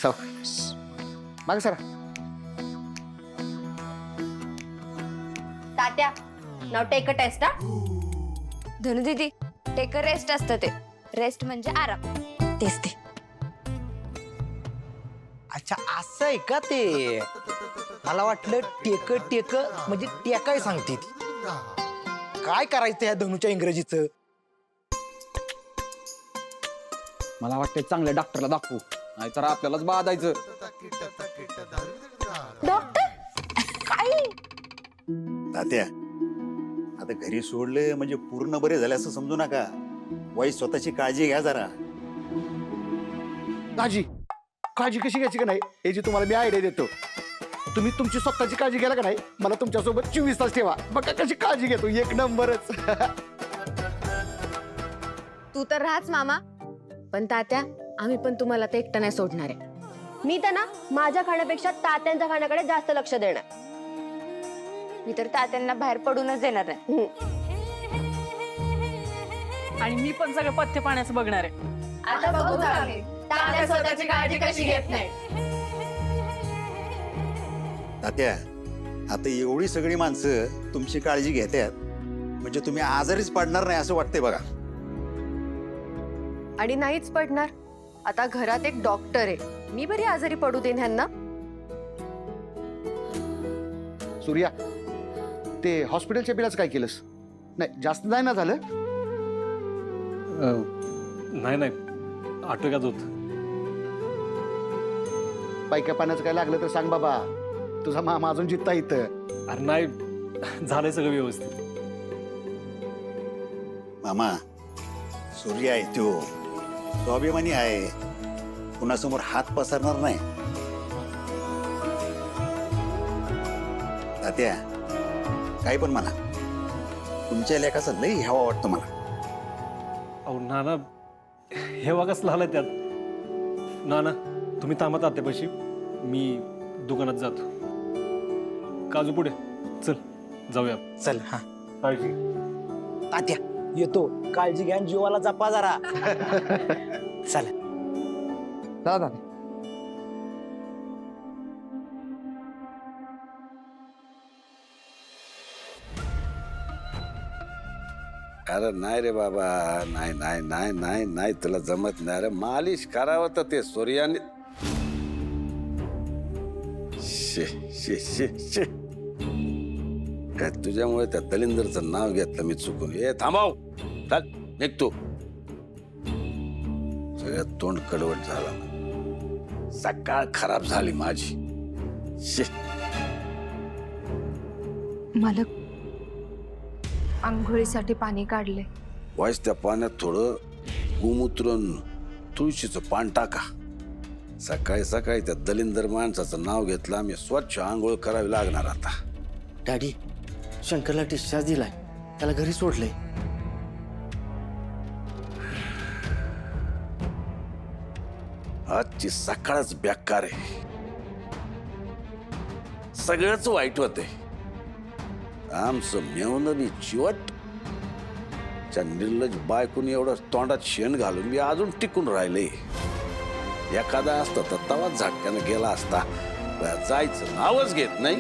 मागे सरा. तात्या नाव take a test. धनु दीदी टेक रेस्ट असतं ते. रेस्ट म्हणजे आराम. तेच ते. अच्छा असं आहे का ते. मला वाटलं टेक टेक म्हणजे टेकाय सांगते ती. काय करायचं या धनुच्या इंग्रजीचं. मला वाटतं चांगल्या डॉक्टरला दाखवू, नाहीतर आपल्यालाच बाधायचं. डॉक्टर काय तात्या आता घरी सोडले म्हणजे पूर्ण बरे झाले असं समजू नका. वाई स्वतःची काळजी घ्या जरा. काळजी काळजी कशी घ्यायची का नाही याची तुम्हाला मी आयडिया देतो. तुम्ही तुमची स्वतःची काळजी घ्यायला का नाही, मला तुमच्यासोबत 24 तास ठेवा. बघा कशी काळजी घेतो, एक नंबरच. तू तर राहाच मामा, पण तात्या आम्ही पण तुम्हाला ते एकटं नाही सोडणार आहे. मी तर ना माझ्या खाण्यापेक्षा तात्यांच्या खाण्याकडे जास्त लक्ष देणार. मी तर तात्यांना बाहेर पडूनच देणार नाही. आणि मी पण सगळं पथ्य पाण्याचं बघणार आहे. आता बघू आम्ही तात्या स्वतःची काळजी कशी घेत नाही. तात्या आता एवढी सगळी माणसं तुमची काळजी घेतात म्हणजे तुम्ही आजारीच पडणार नाही असं वाटतंय बघा. आणि नाहीच पडणार. आता घरात एक डॉक्टर आहे, मी बरी आजारी पडू देईन ह्यांना. सूर्या ते हॉस्पिटलच्या बिलाचं काय केलंस. नाही जास्त नाही ना झालं. नाही नाही आटोक्यात होत. पायक्या पाण्याचं काय लागलं तर सांग बाबा, तुझा मामा अजून जित्ता इथं. अरे नाही झालंय सगळं व्यवस्थित. मामा सूर्य आहे तो स्वाभिमानी आहे, कुणासमोर हात पसरणार नाही. तात्या काही पण म्हणा, तुमच्या लेखाचा लई हवा वाटतं मला. अहो नाना हे वागच आलं त्यात. नाना तुम्ही थांबा तात्यापाशी, मी दुकानात जातो. काजू पुढे चल जाऊया. चल हा काळजी. तात्या येतो. काळजी घ्या आणि जीवाला जपा जरा. चल दादा अरे नाही रे बाबा, नाही नाही नाही नाही नाही तुला जमत नाही. अरे मालिश करावं तर ते सूर्याने. शे शे शे शे काय तुझ्यामुळे त्या दलिंदरचं नाव घेतलं मी चुकून. ए थांबाव, चल निघतो. सगळ्यात तोंड कडवट झाला. सकाळ खराब झाली माझी. शे मालक आंघोळीसाठी पाणी काढले. वाईस त्या पाण्यात थोडं गोमूत्रण तुळशीचं पान टाका. सकाळी सकाळी त्या दलिंदर माणसाचं नाव घेतलं आम्ही. स्वच्छ आंघोळ करावी लागणार आता. डॅडी शंकरला डिस्चार्ज दिलाय, त्याला घरी सोडलंय. आजची सकाळच बेकार आहे. सगळंच वाईट होते. आमचं मेवणं बी चिवट. त्या निर्लज बायकून एवढं तोंडात शेण घालून मी अजून टिकून राहिले. एखादा असता तर तवाच झटक्यानं गेला असता. जायचं नावच घेत नाही.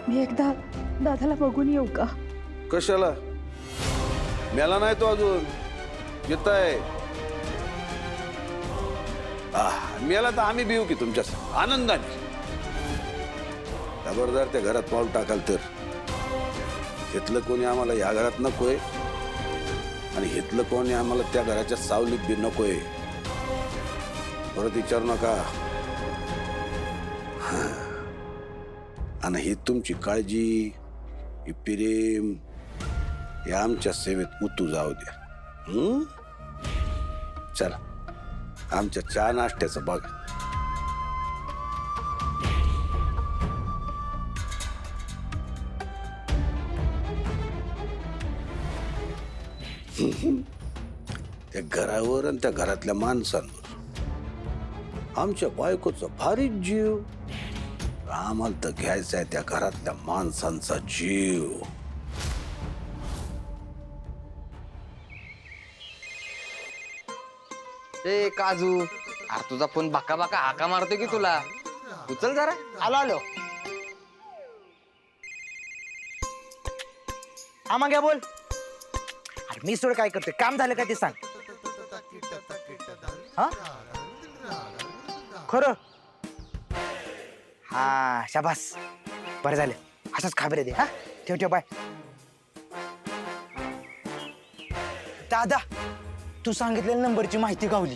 मी एकदा दादाला बघून येऊ का. कशाला मेला नाही तो अजून. येत आहे मेला तर आम्ही भिऊ की तुमच्या आनंदाने. खबरदार त्या घरात पाऊल टाकाल तर. घेतलं कोणी आम्हाला या घरात नकोय आणि घेतलं कोणी आम्हाला त्या घराच्या सावलीत बी नकोय. परत विचारू नका. आणि ही तुमची काळजी, ही प्रेम, हे आमच्या सेवेत उतू जाऊ द्या. चला आमच्या चहा नाश्त्याचं बघ. त्या घरावर आणि त्या घरातल्या माणसांवर आमच्या बायकोचा भारी जीव. आम्हाला तर घ्यायचा आहे त्या घरातल्या माणसांचा जीव. ए काजू, अरे तुझा फोन बाका बाका हाका मारतोय की तुला. उचल जरा. आलो आलो. हा मग बोल. अरे मी सोड काय करतोय, काम झालं का ते सांग. हा खरं. हा शाबास, बरं झालं. असंच खाबरे दे. हा ठेव ठेव, बाय. दादा, तू सांगितलेल्या नंबरची माहिती गावली.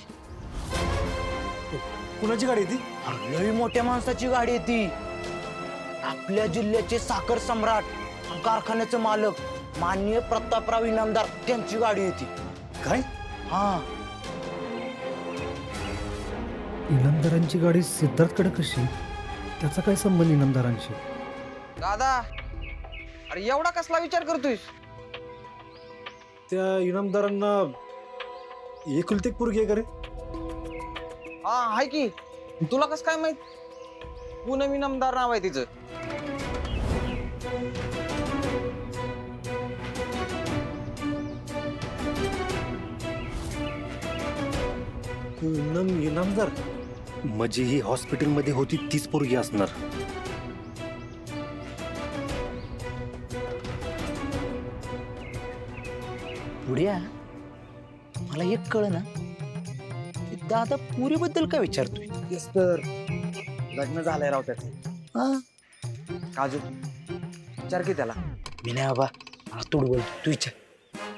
कुणाची गाडी आहे ती? अरे, लई मोठ्या माणसाची गाडी आहे ती. आपल्या जिल्ह्याचे साखर सम्राट, कारखान्याचे मालक माननीय प्रतापराव इनामदार त्यांची गाडी आहे ती. काय? हा. इनामदारांची गाडी सिद्धार्थकडे कशी? त्याचा काय संबंध इनामदारांशी? दादा, अरे एवढा कसला विचार करतोयस? त्या इनामदारांना एकुलती एक पोरगी आहे का रे? हा आहे की. तुला कस काय माहित? पूनम इनामदार नाव आहे तिचं. पूनम इनामदार म्हणजे ही हॉस्पिटलमध्ये होती तीच पोरगी असणार. पुढ्या, मला एक कळ ना, दादा पुरीबद्दल काय विचारतोय. तर लग्न झालंय राव त्याचं. हा, काजू, विचार की त्याला. मी नाही बाबा, मला तुडवल. तू विचार.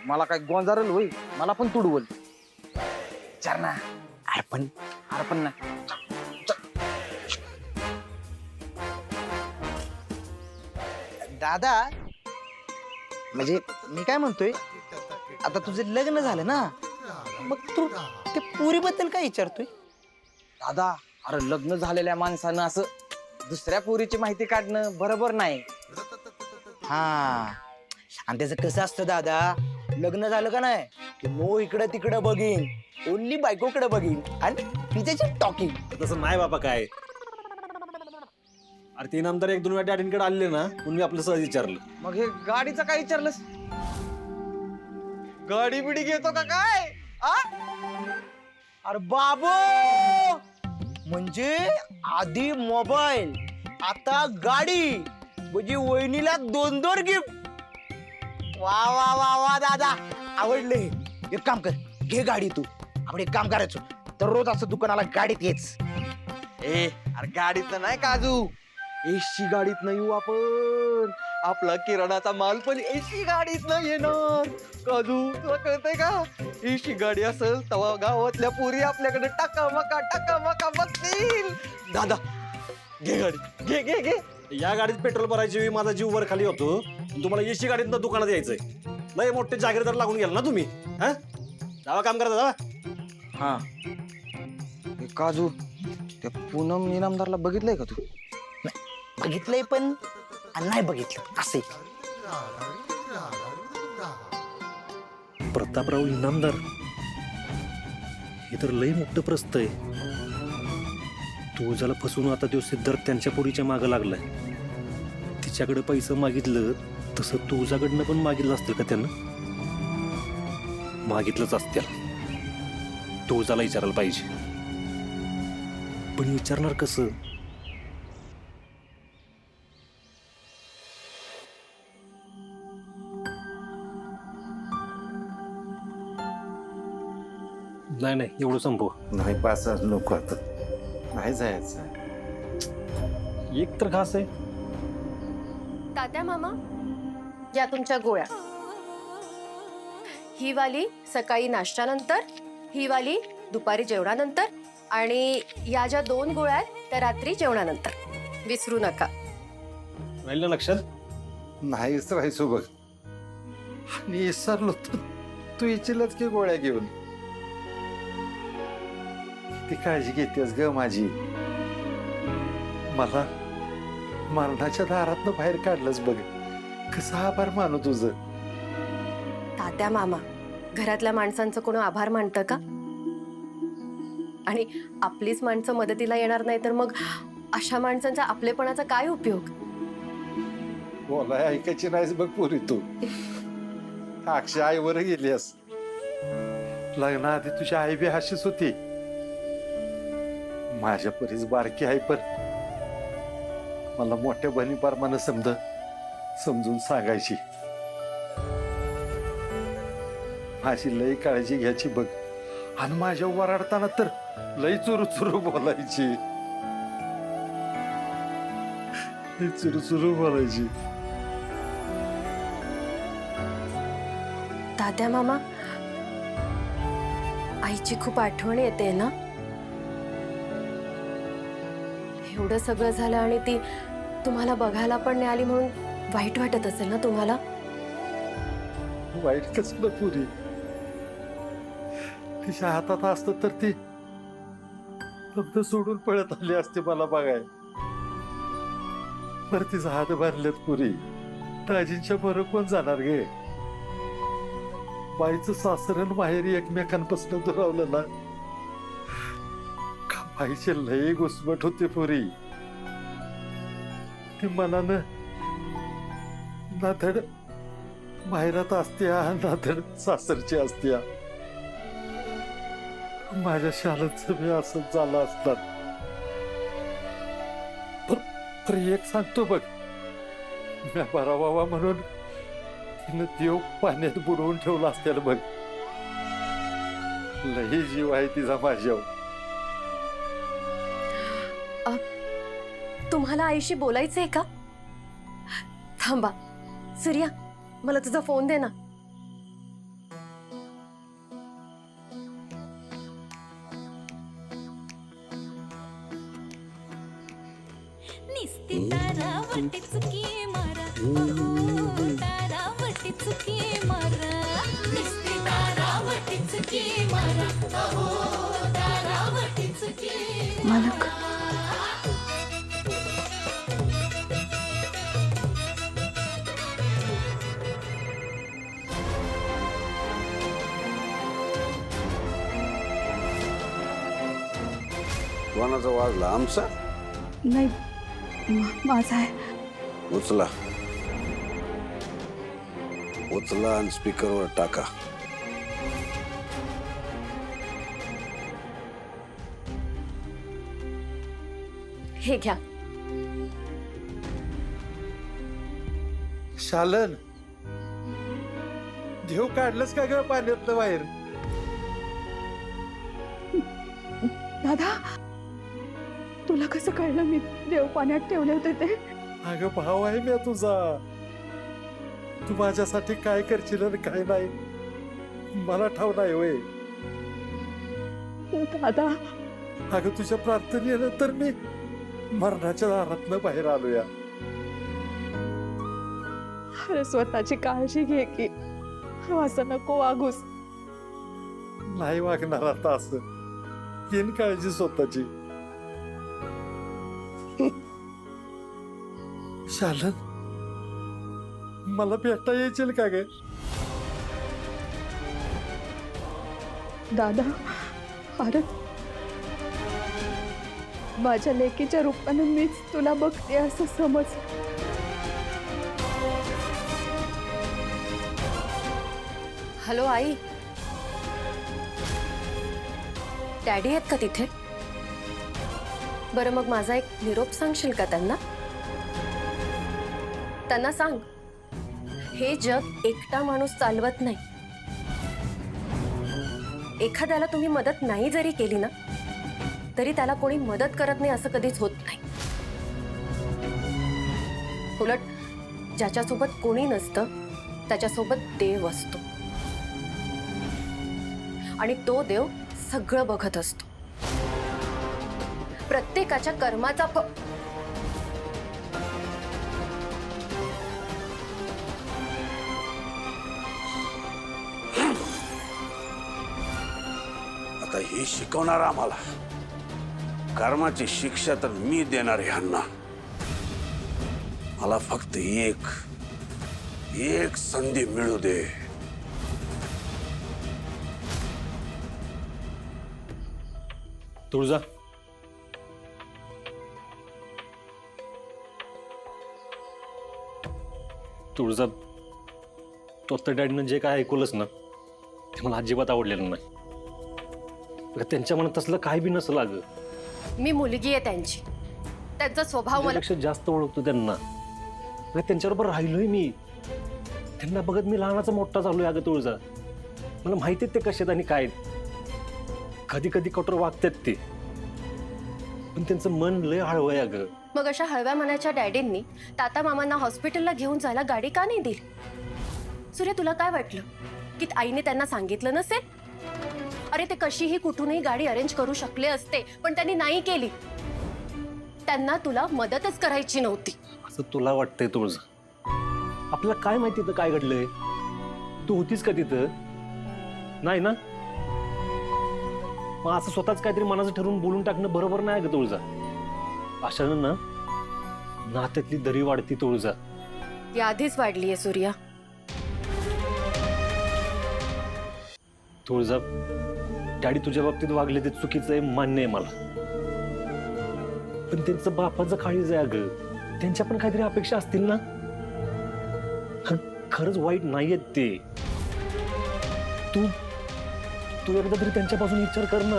मला काय गोंजारल होई, मला पण तुडवल. विचार ना. अरे पण ना. दादा, म्हणजे मी काय म्हणतोय, आता तुझं लग्न झालं ना, मग तू ते पुरीबद्दल काय विचारतोय. दादा, अरे लग्न झालेल्या माणसानं असं दुसऱ्या पोरीची माहिती काढणं बरोबर नाही. हा, आणि त्याचं कसं असतं दादा, लग्न झालं का नाही, की नो इकडं तिकडं बघीन, ओनली बायकोकडे बघीन आणि तिच्याची टॉकिंग. तसं नाही बाबा काय. अरे ते इनामदार एक दोन वेळा डॅडींकडे आले ना, म्हणून मी आपलं सहज विचारलं. मग हे गाडीचं काय विचारलंस? गाडी बिडी घेतो का काय? आ? अरे बाबू, म्हणजे आधी मोबाईल, आता गाडी, म्हणजे वहिनीला 2-2 गिफ्ट. वा वा वा वा दादा, आवडले. एक काम कर, घे गाडी तू. आपण एक काम करायचो, दररोज असं दुकानाला गाडीत येच. ए, अरे गाडीतनं नाही काजू, एसी गाडीतनं येऊ आपण. आपला किराणाचा माल पण एसी गाडीतनं येणार. काजू, तुला कळतंय का? एसी गाडी असेल तेव्हा गावातल्या पोरी आपल्याकडे टाका बघतील. दादा, घे गाडी, घे घे घे. या गाडीत पेट्रोल भरायची वेळी माझा जीव वर खाली होतो. तुम्हाला एसी गाडीतनं दुकानात यायचंय. लय मोठे जागीरदार लागून गेला ना तुम्ही. हा, जावा काम करा जावा. हा, ए, काजू, त्या पूनम इनामदारला बघितलंय का तू? बघितलंय पण नाही बघितलं असे. प्रतापराव इनामदार हे तर लय मोठं प्रस्त आहे. तू ज्याला फसवून आता तो सिद्धार्थ त्यांच्या पोरीच्या मागं लागलाय. तिच्याकडे पैसे मागितलं तसं तुझ्याकडनं पण मागितलं असतील का त्यांना? मागितलंच असतील. तू ज्याला विचारायला पाहिजे, पण विचारणार कसं? नाही नाही, एवढं संपव. नाही पाच नको आता, नाही जायचं. एक तर घास आहे. तात्या मामा, या तुमच्या गोळ्या. ही वाली सकाळी नाश्त्यानंतर, ही वाली दुपारी जेवणानंतर, आणि या ज्या 2 गोळ्या आहेत त्या रात्री जेवणानंतर. विसरू नका. राहील ना लक्षात? नाही राहायचो बघ. आणि विसरलो तू इच्छिलच की गोळ्या घेऊन. ती काळजी घेतेस ग माझी. मला मरणाच्या दारातनं बाहेर काढलंच बघ. कसा आभार मानू तुझं. तात्या मामा, घरातल्या माणसांचं कोण आभार मानतं का? आणि आपलीच माणसं मदतीला येणार नाही तर मग अशा माणसांचा आपलेपणाचा काय उपयोग? बोलाय ऐकायची नाहीस बघ पुरी तू. अक्षय आईवर गेलीस. लग्नाआधी तुझी आई बी अशीच होती. माझ्या परीच बारकी आहे, पण मला मोठ्या बहिणी परमाने समजून सांगायची. माझी लई काळजी घ्यायची बघ, आणि माझ्या वराडताना तर लई चुरू बोलायची. लई चुरू बोलायची. तात्या मामा, आईची खूप आठवण येते ना. एवढं सगळं झालं आणि ती तुम्हाला बघायला पण नाही आली म्हणून वाईट वाटत असेल ना तुम्हाला. वाईट कसलं पुरी, तिच्या हातात असतं तर ती फक्त सोडून पळत आली असते मला बघाय. पर तिचा हात भरलेत पुरी. दाजींच्या बरं कोण जाणार गे. बाईचं सासरण माहेरी एकमेकांपासून दुरावलं ना, का बाईचे लई घुसमट होते पुरी. ती मनानं ना धड माहेरात असत्या ना धड सासरची असत्या. माझ्या शाळेचं बी असंच झालं असतात. तर एक सांगतो बघ, मी बरा व्हावा म्हणून तिनं देव पाण्यात बुडवून ठेवला असत्याला बघ. लई जीव आहे तिचा माझ्यावर. तुम्हाला आईशी बोलायचंय का? थांबा सूर्या, मला तुझा फोन दे ना. मालक, कोणाचा वाजला? आमचा? नाही, माझा आहे. उचला आणि स्पीकरवर टाका. हे घ्या. शालन, देव काढलंच का ग पाण्यातलं बाहेर? दादा, तुला कसं कळलं मी देव पाण्यात ठेवले होते ते? अगं भाव आहे मी तुझा. तू माझ्यासाठी काय करशील आणि काय नाही मला ठाव नाही होय. दादा, अगं तुझ्या प्रार्थनेनंतर मी मरणाच्या दारातनं बाहेर आलोया. अरे स्वतःची काळजी घे की, असं नको वागूस. नाही वागणार आता असं. घेईन काळजी स्वतःची. शालन, मला भेटता येईल का ग? दादा, अरे माझ्या लेकीच्या रूपाने मीच तुला बघते असं समज. हॅलो आई, डॅडी आहेत का तिथे? बरं, मग माझा एक निरोप सांगशील का त्यांना? त्यांना सांग, हे जग एकटा माणूस चालवत नाही. एखाद्याला तुम्ही मदत नाही जरी केली ना, तरी त्याला कोणी मदत करत नाही असं कधीच होत नाही. उलट ज्याच्यासोबत कोणी नसतं त्याच्यासोबत देव असतो, आणि तो देव सगळं बघत असतो. प्रत्येकाच्या कर्माचा आता हे शिकवणार आम्हाला. कर्माची शिक्षा तर मी देणार ह्यांना. मला फक्त एक संधी मिळू दे. तुळजा, तुळजा, तो तर डॅडीनं जे काय ऐकवलंच ना, ते मला अजिबात आवडलेलं नाही. अगं, त्यांच्या मनात तसलं काय बी नसलं अगं. मी मुलगी आहे त्यांची. त्यांचा स्वभाव मला माझ्यापेक्षा जास्त ओळखतो त्यांना. अगं, त्यांच्याबरोबर राहिलोय मी. त्यांना बघत मी लहानाचा मोठा झालोय अगं तुळजा. मला माहिती आहे ते कसे आहेत आणि काय आहेत. कधी कधी कठोर वागतात ते, पण त्यांचं मन लय हळवं आहे अगं. मग अशा हळव्या मनाच्या डॅडींनी ताता मामांना हॉस्पिटलला घेऊन जायला गाडी का नाही दिली? सूर्य, तुला काय वाटलं की आईने त्यांना सांगितलं नसेल? अरे ते कशीही कुठूनही गाडी अरेंज करू शकले असते, पण त्यांनी नाही केली. त्यांना तुला मदतच करायची नव्हती. असं तुला वाटतंय तुळजा? आपल्याला काय माहिती तर काय घडलंय? तू होतीस का तिथं? नाही ना. मग असं स्वतःच काहीतरी मनाचं ठरवून बोलून टाकणं बरोबर नाही ग तुळजा. अशानं ना नात्यातली दरी वाढती तुळजा. ती आधीच वाढलीये सूर्या. तुळजा, डॅडी तुझ्या बाबतीत वागले ते चुकीचं आहे, मान्य आहे मला. पण त्यांचं बापाचं काळीज आहे अगं. त्यांच्या पण काहीतरी अपेक्षा असतील ना. खरंच वाईट नाहीयेत ते. तू तू एकदा तरी त्यांच्यापासून विचार कर ना.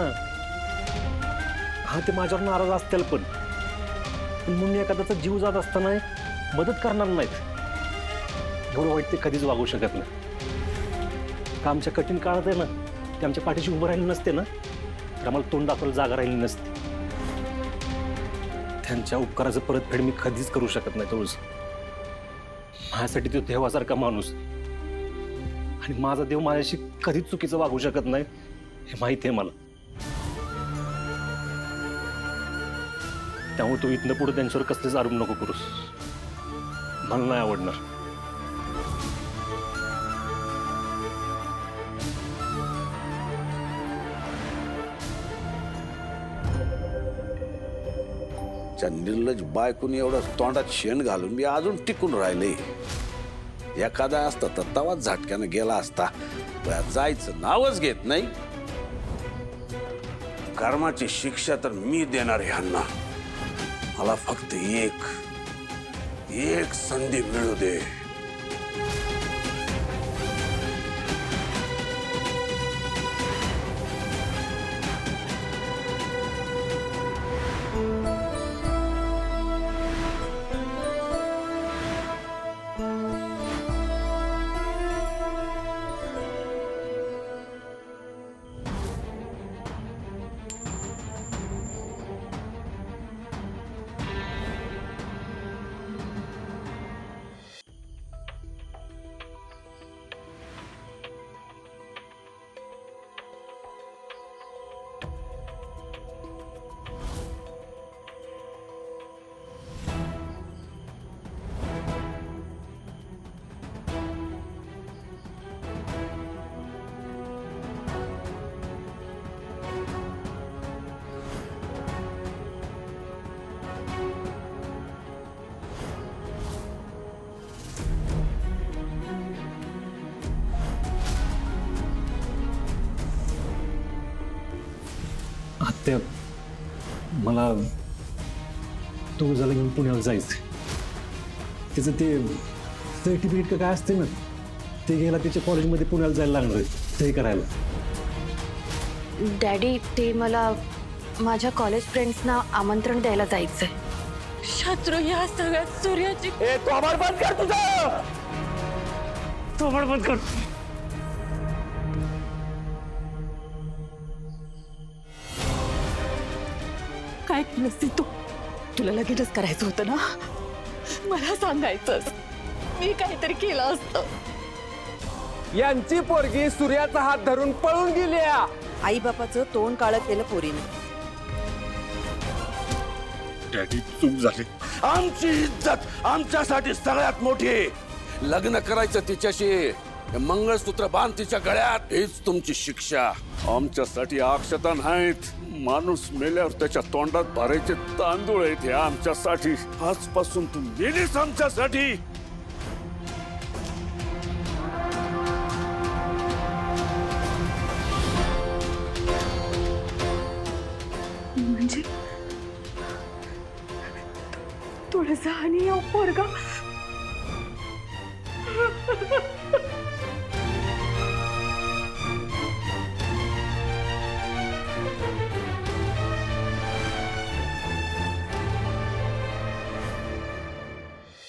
हा, ते माझ्यावर नाराज असतील, पण म्हणून एखाद्याचा जीव जात असताना मदत करणार नाहीत. एवढं वाईट ते कधीच वागू शकत नाही. का आमच्या कठीण काळात आहे ना, ते आमच्या पाठीशी उभं राहिली नसते ना, तर आम्हाला तोंड दाखवायला जागा राहिली नसते. त्यांच्या उपकाराचं परतफेड मी कधीच करू शकत नाही तुळस. माझ्यासाठी तो देवासारखा माणूस, आणि माझा देव माझ्याशी कधीच चुकीचं वागू शकत नाही, हे माहिती आहे मला. त्यामुळे तू इथनं पुढे त्यांच्यावर कसलेच आरोप नको करूस. मला नाही आवडणार. निर्लज बायकून एवढं तोंडात शेण घालून मी अजून टिकून राहिले. एखादा असता तर तवाच झटक्यानं गेला असता. जायचं नावच घेत नाही. कर्माची शिक्षा तर मी देणार ह्यांना. मला फक्त एक संधी मिळू दे. आत्या, मला तुळजाला घेऊन पुण्याला जायचं. त्याचं ते सर्टिफिकेट का काय असते ना, ते घ्यायला त्याच्या कॉलेजमध्ये पुण्याला जायला लागणार आहे, ते करायला. डॅडी, ते मला माझ्या कॉलेज फ्रेंड्सना आमंत्रण द्यायला जायचंय. शत्रू या सगळ्यात सूर्याची तोबाड बंद कर तुझं. तोबाड बंद कर. काय केलंस ते तू? तुला लगेचच करायचं होतं ना. मला सांगायचंच, मी काहीतरी केलं असतं. यांची पोरगी सूर्याचा हात धरून पळून गेली. आई बापाचं तोंड काळं केलं पोरीने. डॅडी, चूक झाली. आमची इज्जत आमच्यासाठी सगळ्यात मोठी आहे. लग्न करायचं तिच्याशी, मंगळसूत्र बांध तिच्या गळ्यात, हीच तुमची शिक्षा. आमच्यासाठी अक्षता नाहीत. माणूस मेल्यावर त्याच्या तोंडात भरायचे तांदूळ आहेत हे आमच्यासाठी. आजपासून तू मेलीस आमच्यासाठी. म्हणजे तुळजा आणि पोरगा